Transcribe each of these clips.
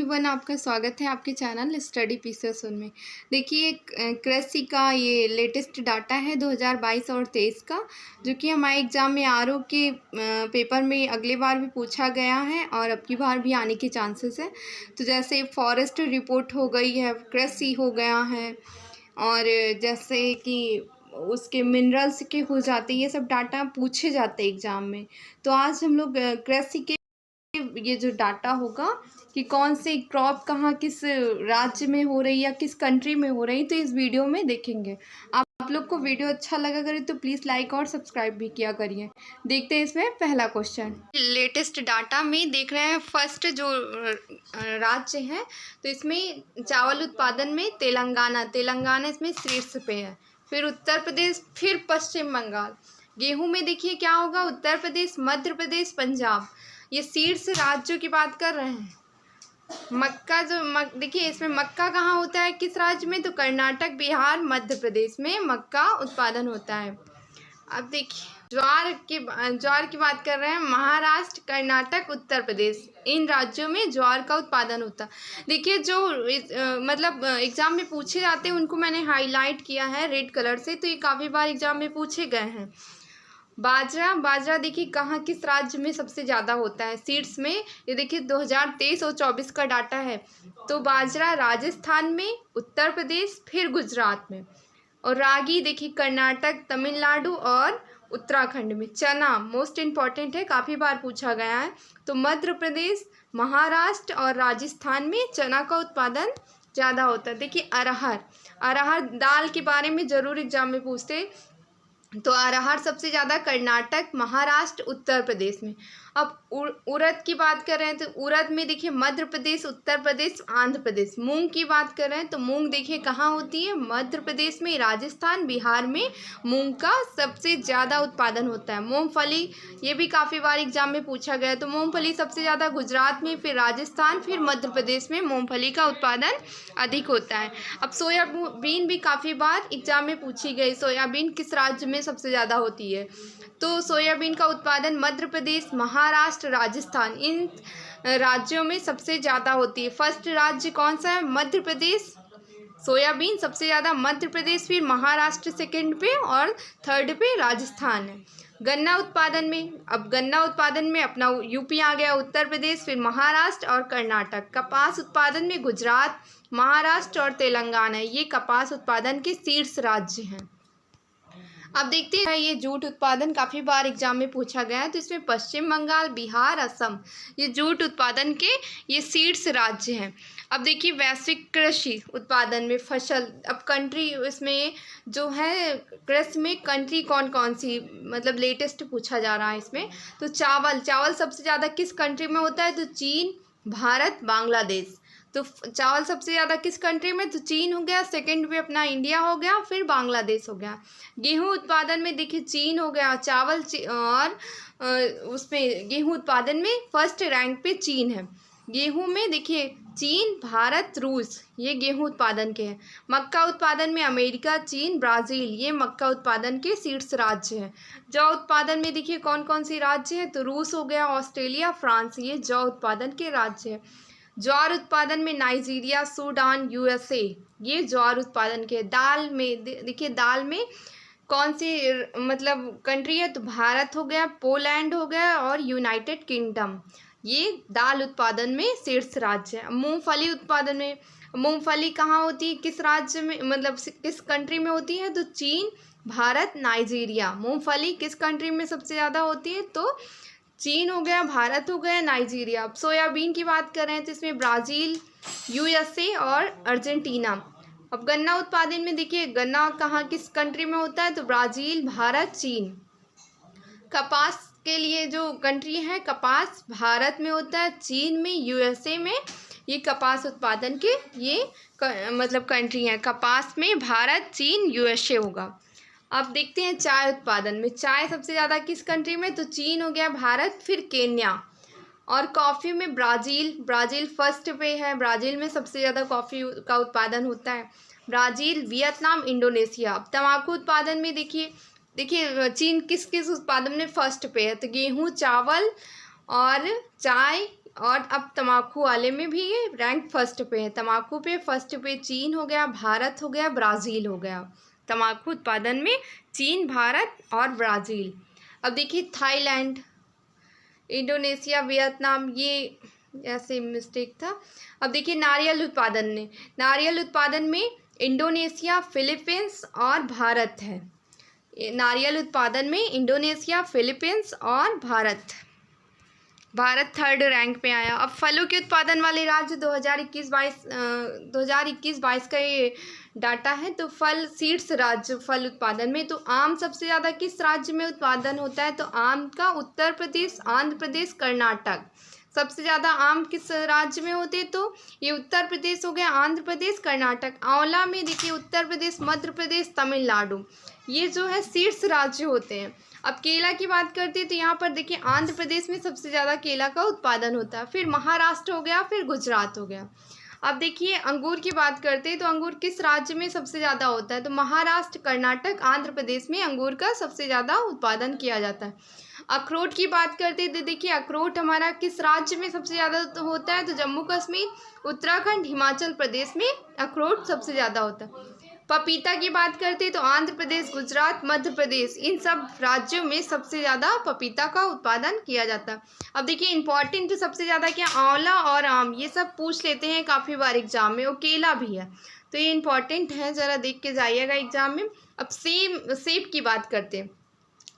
Everyone, आपका स्वागत है आपके चैनल स्टडी पीसेस में। देखिए कृषि का ये लेटेस्ट डाटा है 2022 और 23 का, जो कि हमारे एग्ज़ाम में आरओ के पेपर में अगले बार भी पूछा गया है और अब की बार भी आने के चांसेस है। तो जैसे फॉरेस्ट रिपोर्ट हो गई है, कृषि हो गया है, और जैसे कि उसके मिनरल्स के हो जाते, ये सब डाटा पूछे जाते हैं एग्ज़ाम में। तो आज हम लोग कृषि के ये जो डाटा होगा कि कौन से क्रॉप कहाँ किस राज्य में हो रही है या किस कंट्री में हो रही, तो इस वीडियो में देखेंगे। आप लोग को वीडियो अच्छा लगा करे तो प्लीज़ लाइक और सब्सक्राइब भी किया करिए। देखते हैं इसमें पहला क्वेश्चन। लेटेस्ट डाटा में देख रहे हैं फर्स्ट जो राज्य है, तो इसमें चावल उत्पादन में तेलंगाना इसमें शीर्ष पे है, फिर उत्तर प्रदेश, फिर पश्चिम बंगाल। गेहूं में देखिए क्या होगा, उत्तर प्रदेश, मध्य प्रदेश, पंजाब, ये शीर्ष राज्यों की बात कर रहे हैं। मक्का देखिए इसमें मक्का कहाँ होता है, किस राज्य में, तो कर्नाटक, बिहार, मध्य प्रदेश में मक्का उत्पादन होता है। अब देखिए ज्वार की बात कर रहे हैं, महाराष्ट्र, कर्नाटक, उत्तर प्रदेश, इन राज्यों में ज्वार का उत्पादन होता है। देखिए जो मतलब एग्जाम में पूछे जाते हैं उनको मैंने हाईलाइट किया है रेड कलर से, तो ये काफ़ी बार एग्जाम में पूछे गए हैं। बाजरा देखिए कहाँ किस राज्य में सबसे ज़्यादा होता है, सीड्स में। ये देखिए 2023 और 24 का डाटा है, तो बाजरा राजस्थान में, उत्तर प्रदेश, फिर गुजरात में। और रागी देखिए कर्नाटक, तमिलनाडु और उत्तराखंड में। चना मोस्ट इम्पॉर्टेंट है, काफ़ी बार पूछा गया है, तो मध्य प्रदेश, महाराष्ट्र और राजस्थान में चना का उत्पादन ज़्यादा होता है। देखिए अरहर दाल के बारे में ज़रूर एग्जाम में पूछते, तो अरहर सबसे ज़्यादा कर्नाटक, महाराष्ट्र, उत्तर प्रदेश में। अब उड़द की बात कर रहे हैं, तो उड़द में देखिए मध्य प्रदेश, उत्तर प्रदेश, आंध्र प्रदेश। मूंग की बात कर रहे हैं, तो मूंग देखिए कहाँ होती है, मध्य प्रदेश में, राजस्थान, बिहार में मूंग का सबसे ज़्यादा उत्पादन होता है। मूंगफली ये भी काफ़ी बार एग्जाम में पूछा गया, तो मूंगफली सबसे ज़्यादा गुजरात में, फिर राजस्थान, फिर मध्य प्रदेश में मूंगफली का उत्पादन अधिक होता है। अब सोयाबीन भी काफ़ी बार एग्जाम में पूछी गई, सोयाबीन किस राज्य में सबसे ज़्यादा होती है, तो सोयाबीन का उत्पादन मध्य प्रदेश, महाराष्ट्र, राजस्थान, इन राज्यों में सबसे ज़्यादा होती है। फर्स्ट राज्य कौन सा है, मध्य प्रदेश, सोयाबीन सबसे ज़्यादा मध्य प्रदेश, फिर महाराष्ट्र सेकंड पे और थर्ड पे राजस्थान है। गन्ना उत्पादन में अपना यूपी आ गया, उत्तर प्रदेश, फिर महाराष्ट्र और कर्नाटक। कपास उत्पादन में गुजरात, महाराष्ट्र और तेलंगाना, ये कपास उत्पादन के शीर्ष राज्य हैं। अब देखते हैं ये जूट उत्पादन काफ़ी बार एग्जाम में पूछा गया है, तो इसमें पश्चिम बंगाल, बिहार, असम, ये जूट उत्पादन के ये शीर्ष राज्य हैं। अब देखिए वैश्विक कृषि उत्पादन में फसल, अब कंट्री इसमें जो है कृषि में कंट्री कौन कौन सी, मतलब लेटेस्ट पूछा जा रहा है इसमें, तो चावल सबसे ज़्यादा किस कंट्री में होता है, तो चीन, भारत, बांग्लादेश। तो चावल सबसे ज़्यादा किस कंट्री में, तो चीन हो गया, सेकंड पे अपना इंडिया हो गया, फिर बांग्लादेश हो गया। गेहूं उत्पादन में देखिए चीन हो गया, चावल और उसमें गेहूं उत्पादन में फर्स्ट रैंक पे चीन है। गेहूं में देखिए चीन, भारत, रूस, ये गेहूं उत्पादन के हैं। मक्का उत्पादन में अमेरिका, चीन, ब्राज़ील, ये मक्का उत्पादन के शीर्ष राज्य हैं। जौ उत्पादन में देखिए कौन कौन सी राज्य हैं, तो रूस हो गया, ऑस्ट्रेलिया, फ्रांस, ये जौ उत्पादन के राज्य हैं। ज्वार उत्पादन में नाइजीरिया, सूडान, यूएसए, ये ज्वार उत्पादन के। दाल में देखिए दाल में कौन सी मतलब कंट्री है, तो भारत हो गया, पोलैंड हो गया और यूनाइटेड किंगडम, ये दाल उत्पादन में शीर्ष राज्य है। मूंगफली उत्पादन में, मूंगफली कहाँ होती है, किस राज्य में, मतलब किस कंट्री में होती है, तो चीन, भारत, नाइजीरिया। मूंगफली किस कंट्री में सबसे ज़्यादा होती है, तो चीन हो गया, भारत हो गया, नाइजीरिया। अब सोयाबीन की बात कर रहे हैं, तो इसमें ब्राज़ील, यूएसए और अर्जेंटीना। अब गन्ना उत्पादन में देखिए गन्ना कहाँ किस कंट्री में होता है, तो ब्राज़ील, भारत, चीन। कपास के लिए जो कंट्री है, कपास भारत में होता है, चीन में, यूएसए में, ये कपास उत्पादन के ये मतलब कंट्री हैं। कपास में भारत, चीन, यूएसए होगा। अब देखते हैं चाय उत्पादन में, चाय सबसे ज़्यादा किस कंट्री में, तो चीन हो गया, भारत, फिर केन्या। और कॉफ़ी में ब्राज़ील फर्स्ट पे है, ब्राज़ील में सबसे ज़्यादा कॉफ़ी का उत्पादन होता है। Brazil, Vietnam, Indonesia. अब तंबाकू उत्पादन में देखिए चीन किस उत्पादन में फर्स्ट पे है, तो गेहूँ, चावल और चाय, और अब तम्बाकू वाले में भी ये रैंक फर्स्ट पे है। तम्बाकू पे फर्स्ट पे चीन हो गया, भारत हो गया, ब्राज़ील हो गया। तम्बाकू उत्पादन में चीन, भारत और ब्राज़ील। अब देखिए थाईलैंड, इंडोनेशिया, वियतनाम, ये ऐसे मिस्टेक था। अब देखिए नारियल उत्पादन में इंडोनेशिया, फिलीपींस और भारत है। नारियल उत्पादन में इंडोनेशिया, फिलीपींस और भारत थर्ड रैंक पे आया। अब फलों के उत्पादन वाले राज्य 2021-22 का ये डाटा है। तो फल सीड्स राज्य फल उत्पादन में, तो आम सबसे ज़्यादा किस राज्य में उत्पादन होता है? तो आम का उत्तर प्रदेश, आंध्र प्रदेश, कर्नाटक। सबसे ज़्यादा आम किस राज्य में होते हैं? तो ये उत्तर प्रदेश हो गया, आंध्र प्रदेश, कर्नाटक। आंवला में देखिए उत्तर प्रदेश, मध्य प्रदेश, तमिलनाडु, ये जो है शीर्ष राज्य होते हैं। अब केला की बात करते हैं तो यहाँ पर देखिए आंध्र प्रदेश में सबसे ज़्यादा केला का उत्पादन होता है, फिर महाराष्ट्र हो गया, फिर गुजरात हो गया। अब देखिए अंगूर की बात करते हैं तो अंगूर किस राज्य में सबसे ज़्यादा होता है? तो महाराष्ट्र, कर्नाटक, आंध्र प्रदेश में अंगूर का सबसे ज़्यादा उत्पादन किया जाता है। अखरोट की बात करते हैं तो देखिए अखरोट हमारा किस राज्य में सबसे ज़्यादा होता है? तो जम्मू कश्मीर, उत्तराखंड, हिमाचल प्रदेश में अखरोट सबसे ज़्यादा होता है। पपीता की बात करते हैं तो आंध्र प्रदेश, गुजरात, मध्य प्रदेश, इन सब राज्यों में सबसे ज़्यादा पपीता का उत्पादन किया जाता है। अब देखिए इंपॉर्टेंट तो सबसे ज़्यादा क्या, आंवला और आम, ये सब पूछ लेते हैं काफ़ी बार एग्जाम में, और केला भी है, तो ये इंपॉर्टेंट है, ज़रा देख के जाइएगा एग्जाम में। अब सेब की बात करते हैं।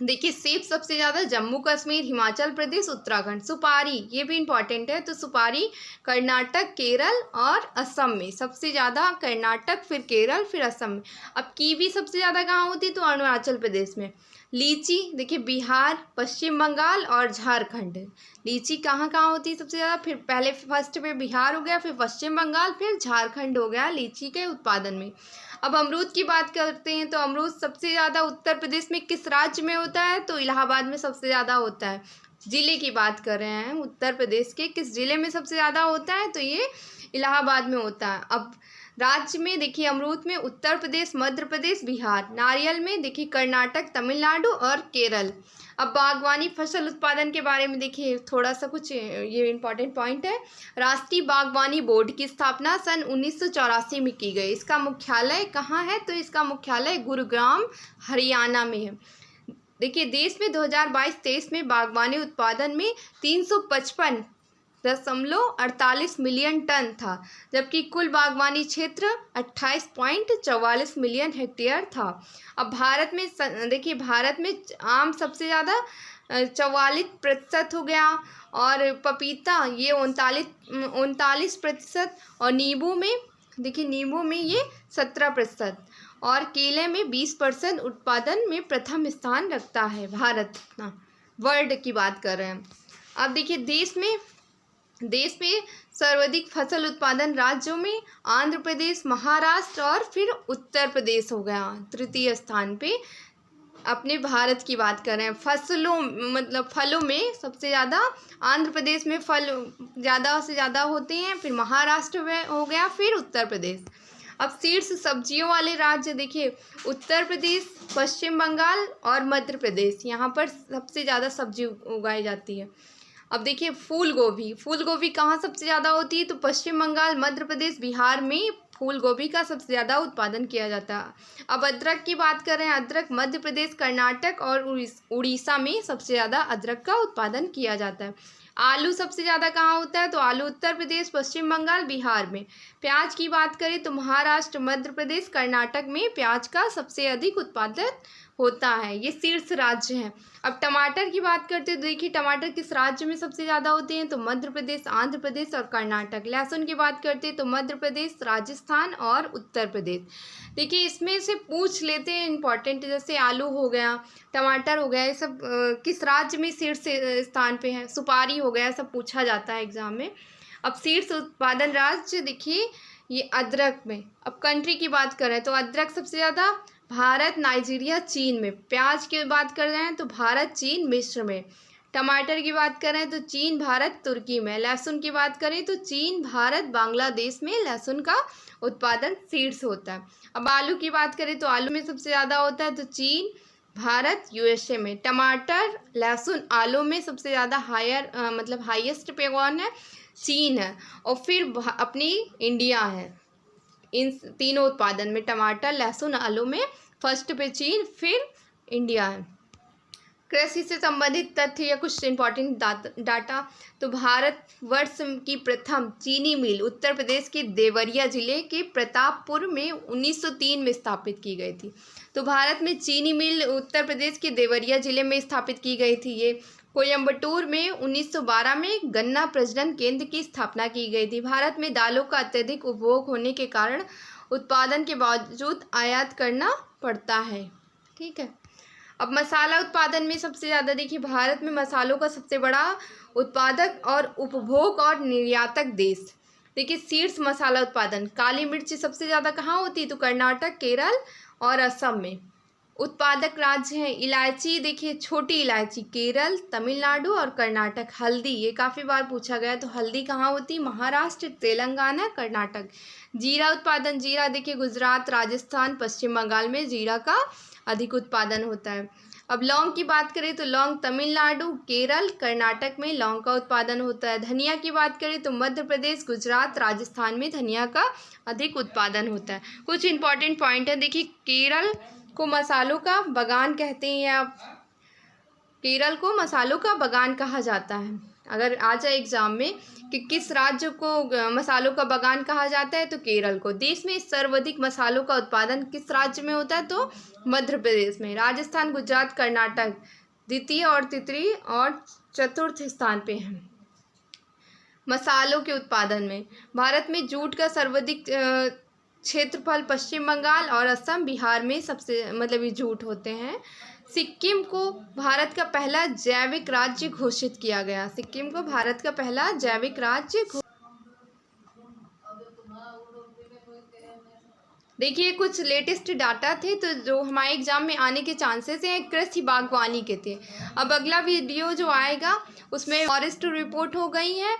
देखिए सेब सबसे ज़्यादा जम्मू कश्मीर, हिमाचल प्रदेश, उत्तराखंड। सुपारी, ये भी इम्पॉर्टेंट है, तो सुपारी कर्नाटक, केरल और असम में सबसे ज़्यादा, कर्नाटक, फिर केरल, फिर असम में। अब कीवी सबसे ज़्यादा कहाँ होती है? तो अरुणाचल प्रदेश में। लीची देखिए बिहार, पश्चिम बंगाल और झारखंड। लीची कहाँ कहाँ होती है सबसे ज़्यादा? फिर पहले फर्स्ट पे बिहार हो गया, फिर पश्चिम बंगाल, फिर झारखंड हो गया लीची के उत्पादन में। अब अमरूद की बात करते हैं तो अमरूद सबसे ज़्यादा उत्तर प्रदेश में किस राज्य में होता है? तो इलाहाबाद में सबसे ज़्यादा होता है। ज़िले की बात कर रहे हैं, उत्तर प्रदेश के किस ज़िले में सबसे ज़्यादा होता है? तो ये इलाहाबाद में होता है। अब राज्य में देखिए अमरूद में उत्तर प्रदेश, मध्य प्रदेश, बिहार। नारियल में देखिए कर्नाटक, तमिलनाडु और केरल। अब बागवानी फसल उत्पादन के बारे में देखिए थोड़ा सा कुछ ये इम्पॉर्टेंट पॉइंट है। राष्ट्रीय बागवानी बोर्ड की स्थापना सन 1984 में की गई। इसका मुख्यालय कहाँ है? तो इसका मुख्यालय गुरुग्राम, हरियाणा में है। देखिए देश में 2022-23 में बागवानी उत्पादन में 355.48 मिलियन टन था, जबकि कुल बागवानी क्षेत्र 28.44 मिलियन हेक्टेयर था। अब भारत में देखिए भारत में आम सबसे ज़्यादा 44% हो गया, और पपीता ये 39%, और नींबू में देखिए नींबू में ये 17%, और केले में 20% उत्पादन में प्रथम स्थान रखता है भारत ना, वर्ल्ड की बात कर रहे हैं। अब देखिए देश में सर्वाधिक फसल उत्पादन राज्यों में आंध्र प्रदेश, महाराष्ट्र और फिर उत्तर प्रदेश हो गया तृतीय स्थान पे। अपने भारत की बात कर रहे हैं, फलों में सबसे ज़्यादा आंध्र प्रदेश में फल ज़्यादा से ज़्यादा होते हैं, फिर महाराष्ट्र में हो गया, फिर उत्तर प्रदेश। अब शीर्ष सब्जियों वाले राज्य देखिए उत्तर प्रदेश, पश्चिम बंगाल और मध्य प्रदेश, यहाँ पर सबसे ज़्यादा सब्जी उगाई जाती है। अब देखिए फूल गोभी कहाँ सबसे ज़्यादा होती है? तो पश्चिम बंगाल, मध्य प्रदेश, बिहार में फूल गोभी का सबसे ज़्यादा उत्पादन किया जाता है। अब अदरक की बात कर रहे हैं, अदरक मध्य प्रदेश, कर्नाटक और उड़ीसा में सबसे ज़्यादा अदरक का उत्पादन किया जाता है। आलू सबसे ज़्यादा कहाँ होता है? तो आलू उत्तर प्रदेश, पश्चिम बंगाल, बिहार में। प्याज की बात करें तो महाराष्ट्र, मध्य प्रदेश, कर्नाटक में प्याज का सबसे अधिक उत्पादन होता है, ये शीर्ष राज्य हैं। अब टमाटर की बात करते हैं तो देखिए टमाटर किस राज्य में सबसे ज़्यादा होते हैं? तो मध्य प्रदेश, आंध्र प्रदेश और कर्नाटक। लहसुन की बात करते हैं तो मध्य प्रदेश, राजस्थान और उत्तर प्रदेश। देखिए इसमें से पूछ लेते हैं इंपॉर्टेंट, जैसे आलू हो गया, टमाटर हो गया, ये सब किस राज्य में शीर्ष स्थान पे है? सुपारी हो गया, सब पूछा जाता है एग्जाम में। अब शीर्ष उत्पादन राज्य देखिए ये अदरक में। अब कंट्री की बात करें तो अदरक सबसे ज़्यादा भारत, नाइजीरिया, चीन में। प्याज की बात कर रहे हैं तो भारत, चीन, मिस्र में। टमाटर की बात करें तो चीन, भारत, तुर्की में। लहसुन की बात करें तो चीन, भारत, बांग्लादेश में लहसुन का उत्पादन शीर्ष होता है। अब आलू की बात करें तो आलू में सबसे ज़्यादा होता है तो चीन, भारत यूएसए में। टमाटर, लहसुन, आलू में सबसे ज़्यादा मतलब हाईएस्ट पे कौन है? चीन है। और फिर अपनी इंडिया है। इन तीनों उत्पादन में टमाटर, लहसुन, आलू में फर्स्ट पे चीन, फिर इंडिया है। कृषि से संबंधित तथ्य या कुछ इंपॉर्टेंट डाटा। तो भारत वर्ष की प्रथम चीनी मिल उत्तर प्रदेश के देवरिया जिले के प्रतापपुर में 1903 में स्थापित की गई थी। तो भारत में चीनी मिल उत्तर प्रदेश के देवरिया जिले में स्थापित की गई थी। ये कोयम्बटूर में 1912 में गन्ना प्रजनन केंद्र की स्थापना की गई थी। भारत में दालों का अत्यधिक उपभोग होने के कारण उत्पादन के बावजूद आयात करना पड़ता है। ठीक है। अब मसाला उत्पादन में सबसे ज़्यादा देखिए, भारत में मसालों का सबसे बड़ा उत्पादक और उपभोग और निर्यातक देश। देखिए शीर्ष मसाला उत्पादन, काली मिर्च सबसे ज़्यादा कहाँ होती है? तो कर्नाटक, केरल और असम में। उत्पादक राज्य हैं इलायची, देखिए छोटी इलायची केरल, तमिलनाडु और कर्नाटक। हल्दी, ये काफ़ी बार पूछा गया, तो हल्दी कहाँ होती है? महाराष्ट्र, तेलंगाना, कर्नाटक। जीरा उत्पादन, जीरा देखिए गुजरात, राजस्थान, पश्चिम बंगाल में जीरा का अधिक उत्पादन होता है। अब लौंग की बात करें तो लौंग तमिलनाडु, केरल, कर्नाटक में लौंग का उत्पादन होता है। धनिया की बात करें तो मध्य प्रदेश, गुजरात, राजस्थान में धनिया का अधिक उत्पादन होता है। कुछ इंपॉर्टेंट पॉइंट है, देखिए केरल को मसालों का बगान कहते हैं, या केरल को मसालों का बगान कहा जाता है। अगर आ जाए एग्जाम में कि किस राज्य को मसालों का बगान कहा जाता है, तो केरल को। देश में सर्वाधिक मसालों का उत्पादन किस राज्य में होता है? तो मध्य प्रदेश में। राजस्थान, गुजरात, कर्नाटक द्वितीय और तृतीय और चतुर्थ स्थान पे हैं। मसालों के उत्पादन में भारत में जूट का सर्वाधिक क्षेत्रफल पश्चिम बंगाल और असम, बिहार में सबसे मतलब ये जूट होते हैं। सिक्किम को भारत का पहला जैविक राज्य घोषित किया गया। सिक्किम को भारत का पहला जैविक राज्य। देखिए कुछ लेटेस्ट डाटा थे तो जो हमारे एग्जाम में आने के चांसेस हैं कृषि बागवानी के थे। अब अगला वीडियो जो आएगा उसमें फॉरेस्ट रिपोर्ट हो गई है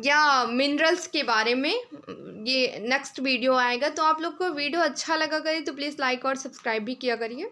या मिनरल्स के बारे में, ये नेक्स्ट वीडियो आएगा। तो आप लोग को वीडियो अच्छा लगा करे तो प्लीज़ लाइक और सब्सक्राइब भी किया करिए।